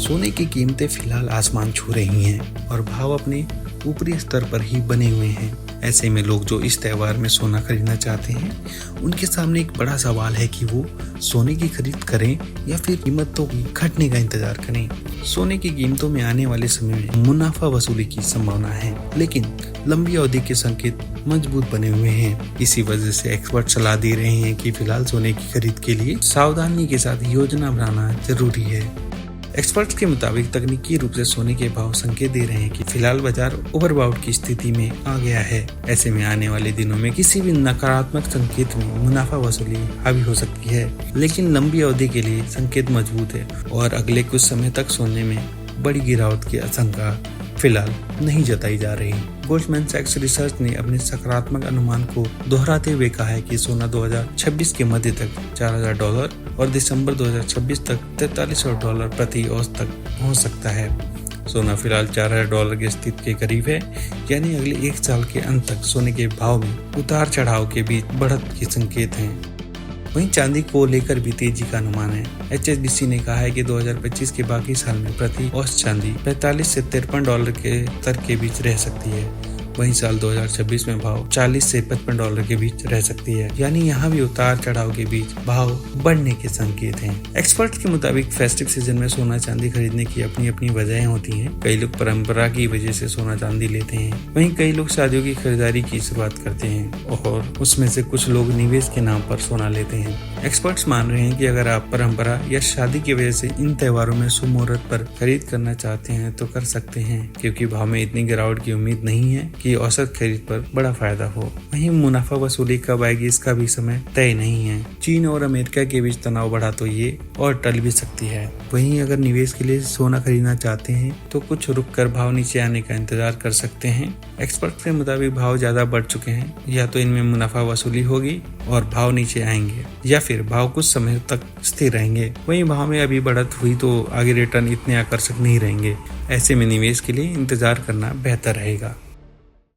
सोने की कीमतें फिलहाल आसमान छू रही हैं और भाव अपने ऊपरी स्तर पर ही बने हुए हैं। ऐसे में लोग जो इस त्योहार में सोना खरीदना चाहते हैं उनके सामने एक बड़ा सवाल है कि वो सोने की खरीद करें या फिर कीमतों की घटने का इंतजार करें। सोने की कीमतों में आने वाले समय में मुनाफा वसूली की संभावना है, लेकिन लंबी अवधि के संकेत मजबूत बने हुए हैं। इसी वजह से एक्सपर्ट सलाह दे रहे हैं कि फिलहाल सोने की खरीद के लिए सावधानी के साथ योजना बनाना जरूरी है। एक्सपर्ट्स के मुताबिक तकनीकी रूप से सोने के भाव संकेत दे रहे हैं कि फिलहाल बाजार ओवरबाउट की स्थिति में आ गया है। ऐसे में आने वाले दिनों में किसी भी नकारात्मक संकेत में मुनाफा वसूली हावी हो सकती है, लेकिन लंबी अवधि के लिए संकेत मजबूत है और अगले कुछ समय तक सोने में बड़ी गिरावट की आशंका फिलहाल नहीं जताई जा रही। गोल्डमैन सैक्स रिसर्च ने अपने सकारात्मक अनुमान को दोहराते हुए कहा है कि सोना 2026 के मध्य तक $4,000 और दिसंबर 2026 तक $4300 प्रति औंस तक पहुंच सकता है। सोना फिलहाल $4,000 की स्थिति के करीब है, यानी अगले एक साल के अंत तक सोने के भाव में उतार चढ़ाव के बीच बढ़त के संकेत हैं। वहीं चांदी को लेकर भी तेजी का अनुमान है। HSBC ने कहा है कि 2025 के बाकी साल में प्रति औंस चांदी $45 से $53 के स्तर के बीच रह सकती है। वहीं साल 2026 में भाव $40 से $55 के बीच रह सकती है, यानी यहाँ भी उतार चढ़ाव के बीच भाव बढ़ने के संकेत हैं। एक्सपर्ट्स के मुताबिक फेस्टिव सीजन में सोना चांदी खरीदने की अपनी अपनी वजहें होती हैं। कई लोग परंपरा की वजह से सोना चांदी लेते हैं, वहीं कई लोग शादियों की खरीदारी की शुरुआत करते हैं और उसमें से कुछ लोग निवेश के नाम पर सोना लेते हैं। एक्सपर्ट्स मान रहे हैं कि अगर आप परंपरा या शादी की वजह से इन त्योहारों में शुभ मुहूर्त पर खरीद करना चाहते हैं तो कर सकते हैं, क्योंकि भाव में इतनी गिरावट की उम्मीद नहीं है कि औसत खरीद पर बड़ा फायदा हो। वहीं मुनाफा वसूली कब आएगी इसका भी समय तय नहीं है। चीन और अमेरिका के बीच तनाव बढ़ा तो ये और टल भी सकती है। वहीं अगर निवेश के लिए सोना खरीदना चाहते हैं तो कुछ रुक कर भाव नीचे आने का इंतजार कर सकते हैं। एक्सपर्ट के मुताबिक भाव ज्यादा बढ़ चुके हैं, या तो इनमें मुनाफा वसूली होगी और भाव नीचे आएंगे, या फिर भाव कुछ समय तक स्थिर रहेंगे। वहीं भाव में अभी बढ़त हुई तो आगे रिटर्न इतने आकर्षक नहीं रहेंगे। ऐसे में निवेश के लिए इंतजार करना बेहतर रहेगा।